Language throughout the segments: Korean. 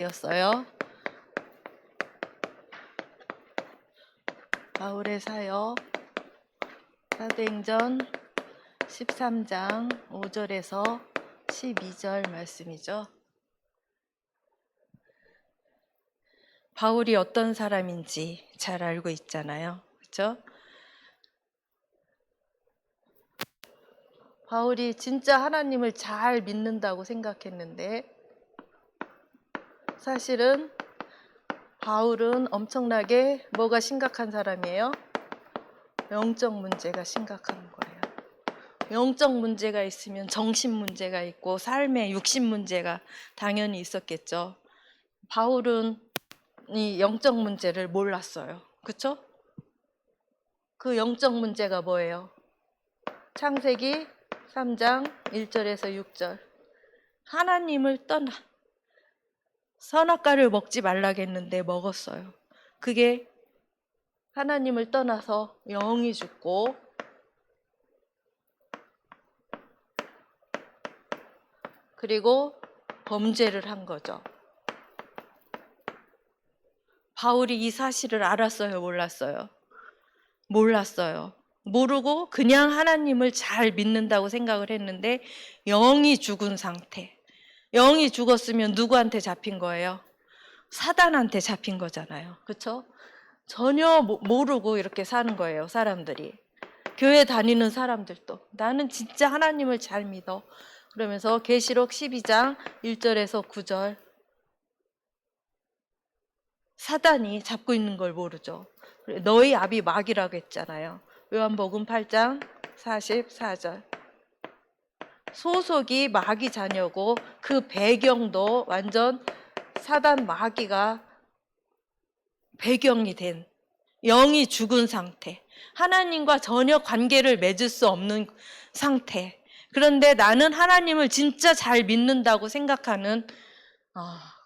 였어요. 바울의 사역 사도행전 13장 5절에서 12절 말씀이죠. 바울이 어떤 사람인지 잘 알고 있잖아요. 그렇죠? 바울이 진짜 하나님을 잘 믿는다고 생각했는데 사실은 바울은 엄청나게 뭐가 심각한 사람이에요? 영적 문제가 심각한 거예요. 영적 문제가 있으면 정신 문제가 있고 삶의 육신 문제가 당연히 있었겠죠. 바울은 이 영적 문제를 몰랐어요. 그렇죠? 그 영적 문제가 뭐예요? 창세기 3장 1절에서 6절. 하나님을 떠나 선악과를 먹지 말라겠는데 먹었어요. 그게 하나님을 떠나서 영이 죽고 그리고 범죄를 한 거죠. 바울이 이 사실을 알았어요? 몰랐어요? 몰랐어요. 모르고 그냥 하나님을 잘 믿는다고 생각을 했는데 영이 죽은 상태. 영이 죽었으면 누구한테 잡힌 거예요? 사단한테 잡힌 거잖아요. 그렇죠? 전혀 모르고 이렇게 사는 거예요, 사람들이. 교회 다니는 사람들도. 나는 진짜 하나님을 잘 믿어. 그러면서 계시록 12장 1절에서 9절. 사단이 잡고 있는 걸 모르죠. 너희 압이 마귀라고 했잖아요. 요한복음 8장 44절. 소속이 마귀 자녀고 그 배경도 완전 사단 마귀가 배경이 된 영이 죽은 상태. 하나님과 전혀 관계를 맺을 수 없는 상태. 그런데 나는 하나님을 진짜 잘 믿는다고 생각하는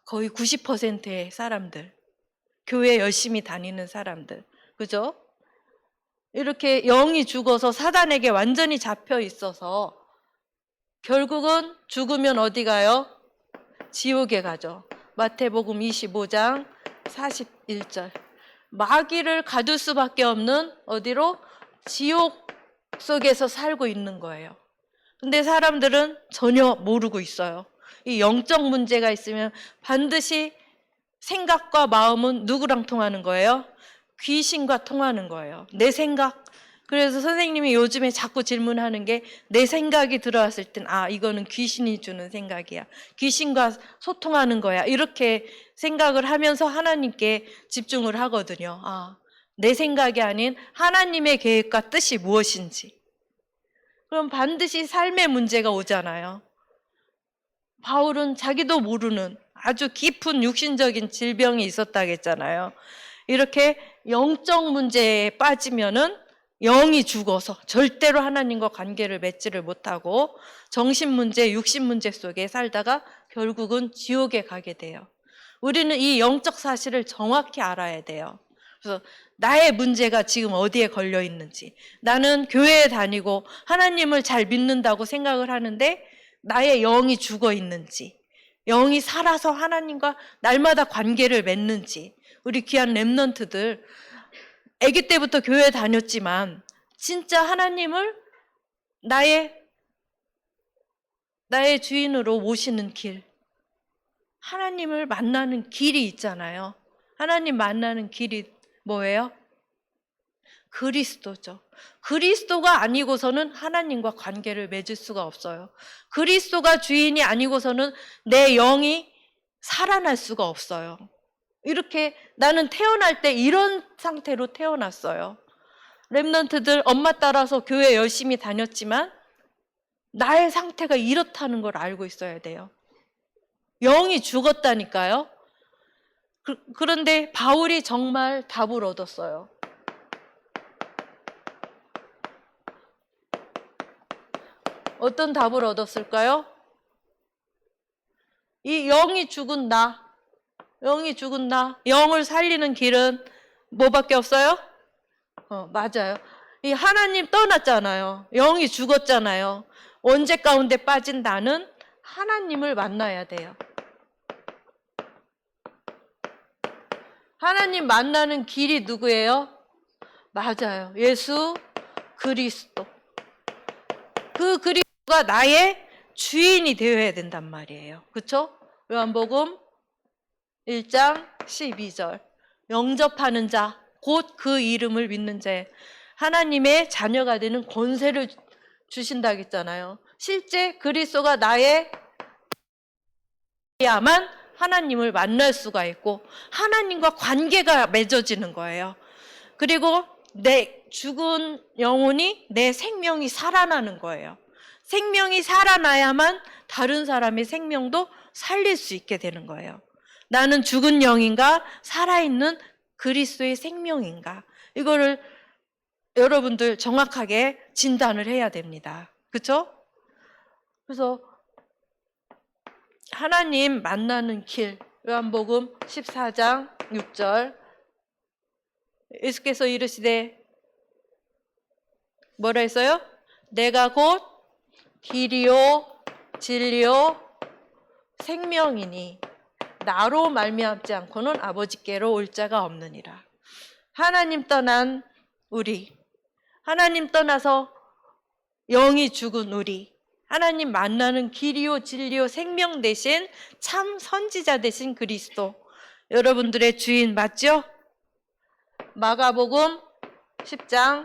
거의 90%의 사람들. 교회 열심히 다니는 사람들. 그죠? 이렇게 영이 죽어서 사단에게 완전히 잡혀 있어서 결국은 죽으면 어디 가요? 지옥에 가죠. 마태복음 25장 41절. 마귀를 가둘 수밖에 없는 어디로? 지옥 속에서 살고 있는 거예요. 근데 사람들은 전혀 모르고 있어요. 이 영적 문제가 있으면 반드시 생각과 마음은 누구랑 통하는 거예요? 귀신과 통하는 거예요. 내 생각. 그래서 선생님이 요즘에 자꾸 질문하는 게 내 생각이 들어왔을 땐 이거는 귀신이 주는 생각이야. 귀신과 소통하는 거야. 이렇게 생각을 하면서 하나님께 집중을 하거든요. 내 생각이 아닌 하나님의 계획과 뜻이 무엇인지. 그럼 반드시 삶의 문제가 오잖아요. 바울은 자기도 모르는 아주 깊은 육신적인 질병이 있었다겠잖아요. 이렇게 영적 문제에 빠지면은 영이 죽어서 절대로 하나님과 관계를 맺지를 못하고 정신 문제, 육신 문제 속에 살다가 결국은 지옥에 가게 돼요. 우리는 이 영적 사실을 정확히 알아야 돼요. 그래서 나의 문제가 지금 어디에 걸려 있는지, 나는 교회에 다니고 하나님을 잘 믿는다고 생각을 하는데 나의 영이 죽어 있는지, 영이 살아서 하나님과 날마다 관계를 맺는지. 우리 귀한 렘넌트들 아기 때부터 교회 다녔지만 진짜 하나님을 나의 주인으로 모시는 길, 하나님을 만나는 길이 있잖아요. 하나님 만나는 길이 뭐예요? 그리스도죠. 그리스도가 아니고서는 하나님과 관계를 맺을 수가 없어요. 그리스도가 주인이 아니고서는 내 영이 살아날 수가 없어요. 이렇게 나는 태어날 때 이런 상태로 태어났어요. 렘넌트들 엄마 따라서 교회 열심히 다녔지만 나의 상태가 이렇다는 걸 알고 있어야 돼요. 영이 죽었다니까요. 그런데 바울이 정말 답을 얻었어요. 어떤 답을 얻었을까요? 이 영이 죽은 나, 영을 살리는 길은 뭐밖에 없어요? 맞아요. 이 하나님 떠났잖아요. 영이 죽었잖아요. 원죄 가운데 빠진 나는 하나님을 만나야 돼요. 하나님 만나는 길이 누구예요? 맞아요. 예수 그리스도. 그 그리스도가 나의 주인이 되어야 된단 말이에요. 그렇죠? 요한복음 1장 12절. 영접하는 자, 곧 그 이름을 믿는 자, 하나님의 자녀가 되는 권세를 주신다고 했잖아요. 실제 그리스도가 나의 야만 하나님을 만날 수가 있고 하나님과 관계가 맺어지는 거예요. 그리고 내 죽은 영혼이 내 생명이 살아나는 거예요. 생명이 살아나야만 다른 사람의 생명도 살릴 수 있게 되는 거예요. 나는 죽은 영인가 살아있는 그리스도의 생명인가, 이거를 여러분들 정확하게 진단을 해야 됩니다. 그렇죠? 그래서 하나님 만나는 길, 요한복음 14장 6절. 예수께서 이르시되 뭐라 했어요? 내가 곧 길이요 진리요 생명이니 나로 말미암지 않고는 아버지께로 올 자가 없느니라. 하나님 떠난 우리, 하나님 떠나서 영이 죽은 우리, 하나님 만나는 길이요 진리요 생명 대신 참 선지자 되신 그리스도, 여러분들의 주인 맞죠? 마가복음 10장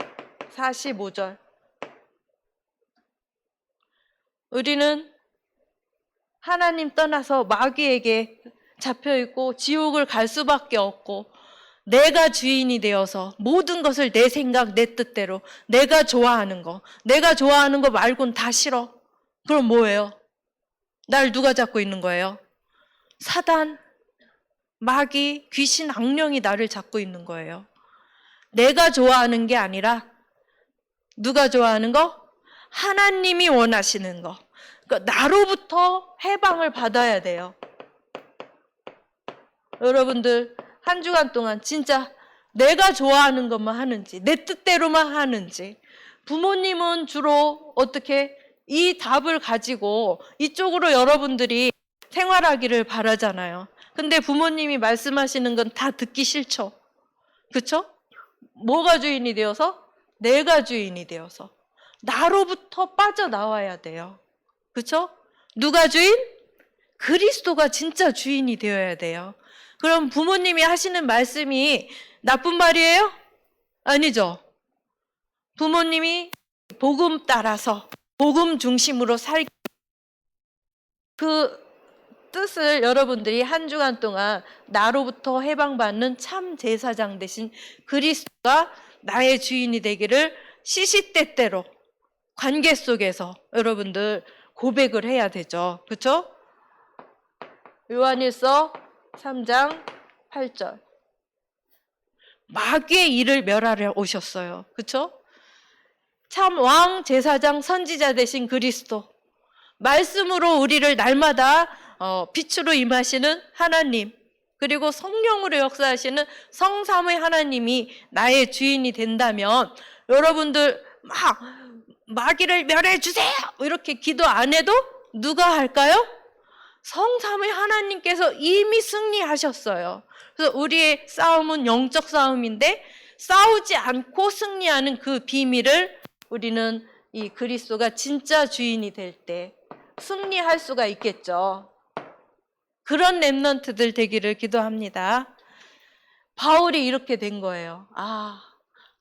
45절. 우리는 하나님 떠나서 마귀에게 잡혀있고 지옥을 갈 수밖에 없고, 내가 주인이 되어서 모든 것을 내 생각, 내 뜻대로, 내가 좋아하는 거 말고는 다 싫어. 그럼 뭐예요? 날 누가 잡고 있는 거예요? 사단, 마귀, 귀신, 악령이 나를 잡고 있는 거예요. 내가 좋아하는 게 아니라 누가 좋아하는 거? 하나님이 원하시는 거. 그러니까 나로부터 해방을 받아야 돼요. 여러분들 한 주간 동안 진짜 내가 좋아하는 것만 하는지, 내 뜻대로만 하는지. 부모님은 주로 어떻게 이 답을 가지고 이쪽으로 여러분들이 생활하기를 바라잖아요. 근데 부모님이 말씀하시는 건 다 듣기 싫죠. 그렇죠? 뭐가 주인이 되어서? 내가 주인이 되어서 나로부터 빠져나와야 돼요. 그렇죠? 누가 주인? 그리스도가 진짜 주인이 되어야 돼요. 그럼 부모님이 하시는 말씀이 나쁜 말이에요? 아니죠. 부모님이 복음 따라서 복음 중심으로 살기, 그 뜻을 여러분들이 한 주간 동안 나로부터 해방받는 참 제사장 되신 그리스도가 나의 주인이 되기를 시시때때로 관계 속에서 여러분들 고백을 해야 되죠. 그렇죠? 요한일서 3장 8절. 마귀의 일을 멸하려 오셨어요. 그렇죠? 참 왕, 제사장, 선지자 되신 그리스도, 말씀으로 우리를 날마다 빛으로 임하시는 하나님, 그리고 성령으로 역사하시는 성삼의 하나님이 나의 주인이 된다면 여러분들 막 마귀를 멸해 주세요 이렇게 기도 안 해도 누가 할까요? 성삼의 하나님께서 이미 승리하셨어요. 그래서 우리의 싸움은 영적 싸움인데 싸우지 않고 승리하는 그 비밀을 우리는 이 그리스도가 진짜 주인이 될 때 승리할 수가 있겠죠. 그런 렘넌트들 되기를 기도합니다. 바울이 이렇게 된 거예요.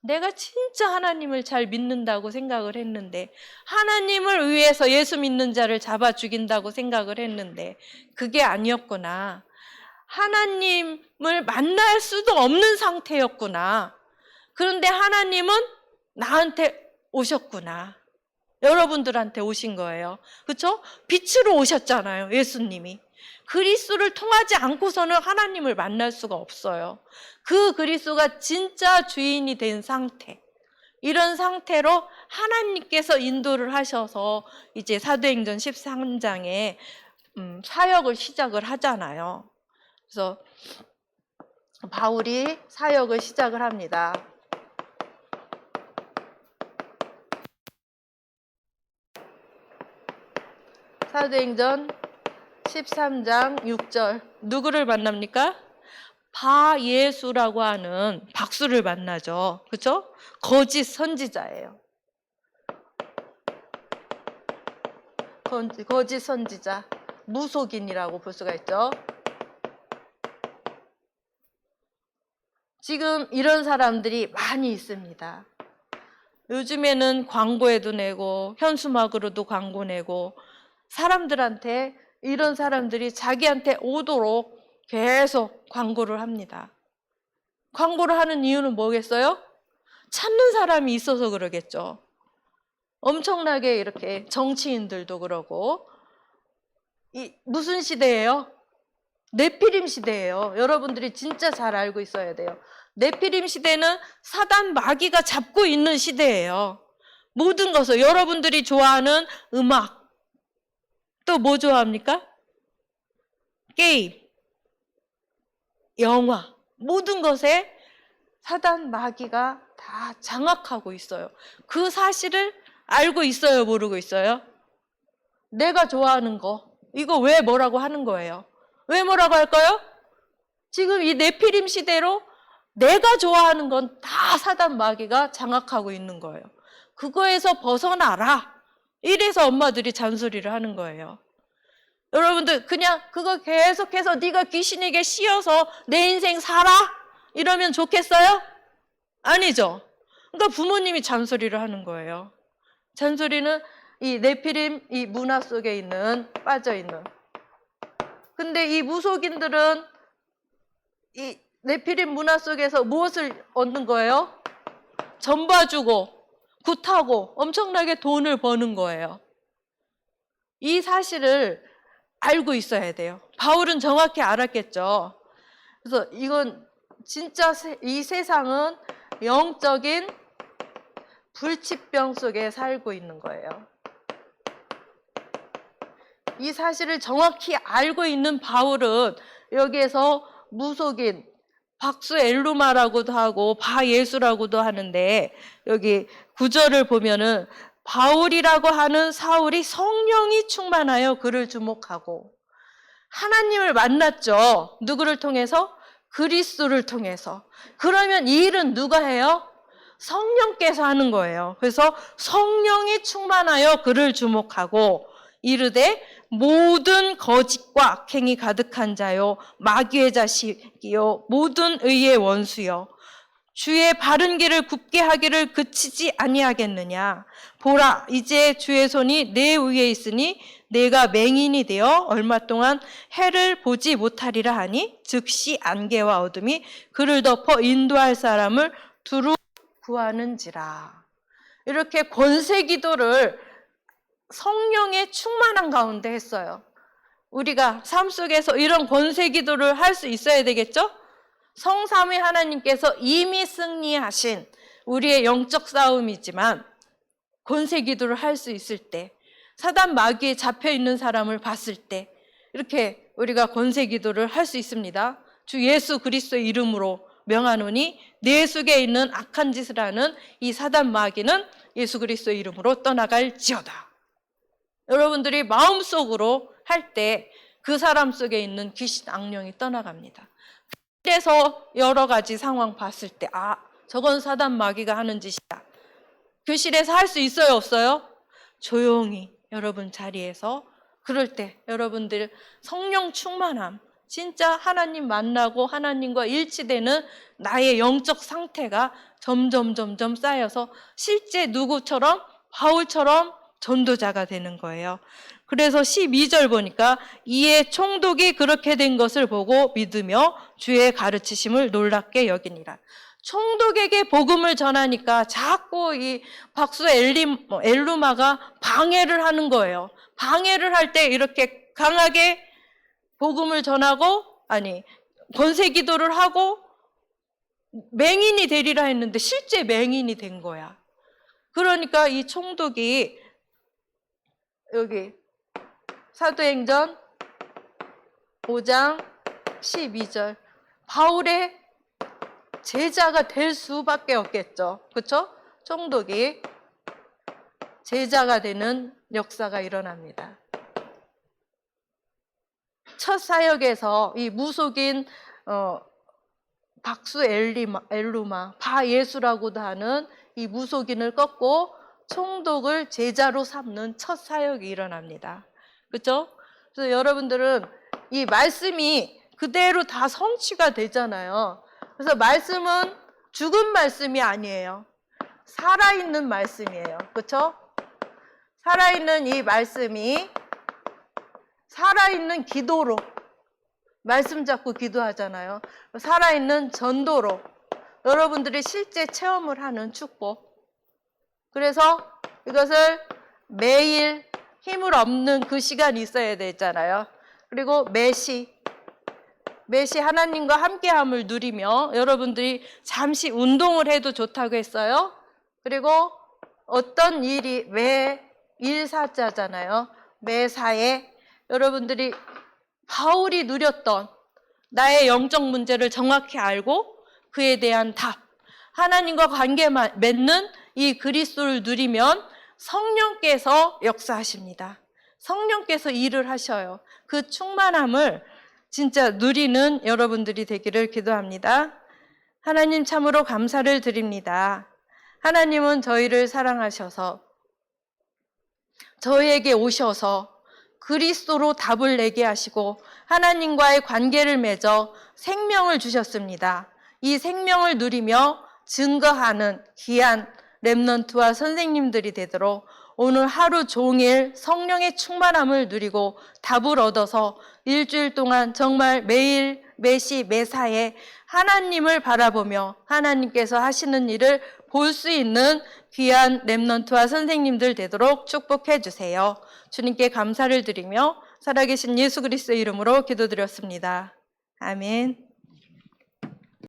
내가 진짜 하나님을 잘 믿는다고 생각을 했는데, 하나님을 위해서 예수 믿는 자를 잡아 죽인다고 생각을 했는데 그게 아니었구나. 하나님을 만날 수도 없는 상태였구나. 그런데 하나님은 나한테 오셨구나. 여러분들한테 오신 거예요. 그렇죠? 빛으로 오셨잖아요. 예수님이. 그리스도를 통하지 않고서는 하나님을 만날 수가 없어요. 그 그리스도가 진짜 주인이 된 상태, 이런 상태로 하나님께서 인도를 하셔서 이제 사도행전 13장에 사역을 시작을 하잖아요. 그래서 바울이 사역을 시작을 합니다. 사도행전 13장 6절. 누구를 만납니까? 바예수라고 하는 박수를 만나죠. 그렇죠? 거짓 선지자예요. 거짓 선지자, 무속인이라고 볼 수가 있죠. 지금 이런 사람들이 많이 있습니다. 요즘에는 광고에도 내고 현수막으로도 광고 내고 사람들한테 이런 사람들이 자기한테 오도록 계속 광고를 합니다. 광고를 하는 이유는 뭐겠어요? 찾는 사람이 있어서 그러겠죠. 엄청나게 이렇게 정치인들도 그러고. 무슨 시대예요? 네피림 시대예요. 여러분들이 진짜 잘 알고 있어야 돼요. 네피림 시대는 사단 마귀가 잡고 있는 시대예요. 모든 것을 여러분들이 좋아하는 음악, 또 뭐 좋아합니까? 게임, 영화, 모든 것에 사단 마귀가 다 장악하고 있어요. 그 사실을 알고 있어요, 모르고 있어요? 내가 좋아하는 거, 이거 왜 뭐라고 하는 거예요? 왜 뭐라고 할까요? 지금 이 네피림 시대로 내가 좋아하는 건 다 사단 마귀가 장악하고 있는 거예요. 그거에서 벗어나라. 이래서 엄마들이 잔소리를 하는 거예요. 여러분들 그냥 그거 계속해서 네가 귀신에게 씌어서 내 인생 살아? 이러면 좋겠어요? 아니죠. 그러니까 부모님이 잔소리를 하는 거예요. 잔소리는 이 네피림 이 문화 속에 있는 빠져있는. 근데 이 무속인들은 이 네피림 문화 속에서 무엇을 얻는 거예요? 전봐주고 굿하고 엄청나게 돈을 버는 거예요. 이 사실을 알고 있어야 돼요. 바울은 정확히 알았겠죠. 그래서 이건 진짜 이 세상은 영적인 불치병 속에 살고 있는 거예요. 이 사실을 정확히 알고 있는 바울은 여기에서 무속인, 박수 엘루마라고도 하고 바예수라고도 하는데 여기 구절을 보면은 바울이라고 하는 사울이 성령이 충만하여 그를 주목하고 하나님을 만났죠. 누구를 통해서? 그리스도를 통해서. 그러면 이 일은 누가 해요? 성령께서 하는 거예요. 그래서 성령이 충만하여 그를 주목하고 이르되 모든 거짓과 악행이 가득한 자요 마귀의 자식이요 모든 의의 원수요 주의 바른 길을 굽게 하기를 그치지 아니하겠느냐. 보라 이제 주의 손이 내 위에 있으니 내가 맹인이 되어 얼마 동안 해를 보지 못하리라 하니 즉시 안개와 어둠이 그를 덮어 인도할 사람을 두루 구하는지라. 이렇게 권세 기도를 성령의 충만한 가운데 했어요. 우리가 삶 속에서 이런 권세 기도를 할 수 있어야 되겠죠? 성삼위 하나님께서 이미 승리하신 우리의 영적 싸움이지만 권세 기도를 할 수 있을 때 사단 마귀에 잡혀 있는 사람을 봤을 때 이렇게 우리가 권세 기도를 할 수 있습니다. 주 예수 그리스도의 이름으로 명하노니 내 속에 있는 악한 짓을 하는 이 사단 마귀는 예수 그리스도의 이름으로 떠나갈지어다. 여러분들이 마음속으로 할 때 그 사람 속에 있는 귀신 악령이 떠나갑니다. 그래서 여러 가지 상황 봤을 때 저건 사단 마귀가 하는 짓이다. 교실에서 할 수 있어요, 없어요? 조용히 여러분 자리에서 그럴 때 여러분들 성령 충만함, 진짜 하나님 만나고 하나님과 일치되는 나의 영적 상태가 점점 쌓여서 실제 누구처럼 바울처럼 전도자가 되는 거예요. 그래서 12절 보니까 이에 총독이 그렇게 된 것을 보고 믿으며 주의 가르치심을 놀랍게 여기니라. 총독에게 복음을 전하니까 자꾸 이 박수 엘루마가 방해를 하는 거예요. 방해를 할 때 이렇게 강하게 복음을 전하고 권세 기도를 하고 맹인이 되리라 했는데 실제 맹인이 된 거야. 그러니까 이 총독이 여기 사도행전 5장 12절 바울의 제자가 될 수밖에 없겠죠. 그렇죠? 총독이 제자가 되는 역사가 일어납니다. 첫 사역에서 이 무속인 박수 엘루마, 바 예수라고도 하는 이 무속인을 꺾고 총독을 제자로 삼는 첫 사역이 일어납니다. 그렇죠? 그래서 여러분들은 이 말씀이 그대로 다 성취가 되잖아요. 그래서 말씀은 죽은 말씀이 아니에요. 살아있는 말씀이에요. 그렇죠? 살아있는 이 말씀이 살아있는 기도로, 말씀 잡고 기도하잖아요. 살아있는 전도로 여러분들이 실제 체험을 하는 축복. 그래서 이것을 매일 힘을 얻는 그 시간이 있어야 되잖아요. 그리고 매시 하나님과 함께함을 누리며 여러분들이 잠시 운동을 해도 좋다고 했어요. 그리고 어떤 일이 매일사자잖아요. 매사에 여러분들이 바울이 누렸던 나의 영적 문제를 정확히 알고 그에 대한 답, 하나님과 관계 맺는 이 그리스도를 누리면 성령께서 역사하십니다. 성령께서 일을 하셔요. 그 충만함을 진짜 누리는 여러분들이 되기를 기도합니다. 하나님 참으로 감사를 드립니다. 하나님은 저희를 사랑하셔서 저희에게 오셔서 그리스도로 답을 내게 하시고 하나님과의 관계를 맺어 생명을 주셨습니다. 이 생명을 누리며 증거하는 귀한 렘넌트와 선생님들이 되도록 오늘 하루 종일 성령의 충만함을 누리고 답을 얻어서 일주일 동안 정말 매일 매시 매사에 하나님을 바라보며 하나님께서 하시는 일을 볼 수 있는 귀한 렘넌트와 선생님들 되도록 축복해 주세요. 주님께 감사를 드리며 살아계신 예수 그리스도의 이름으로 기도드렸습니다. 아멘.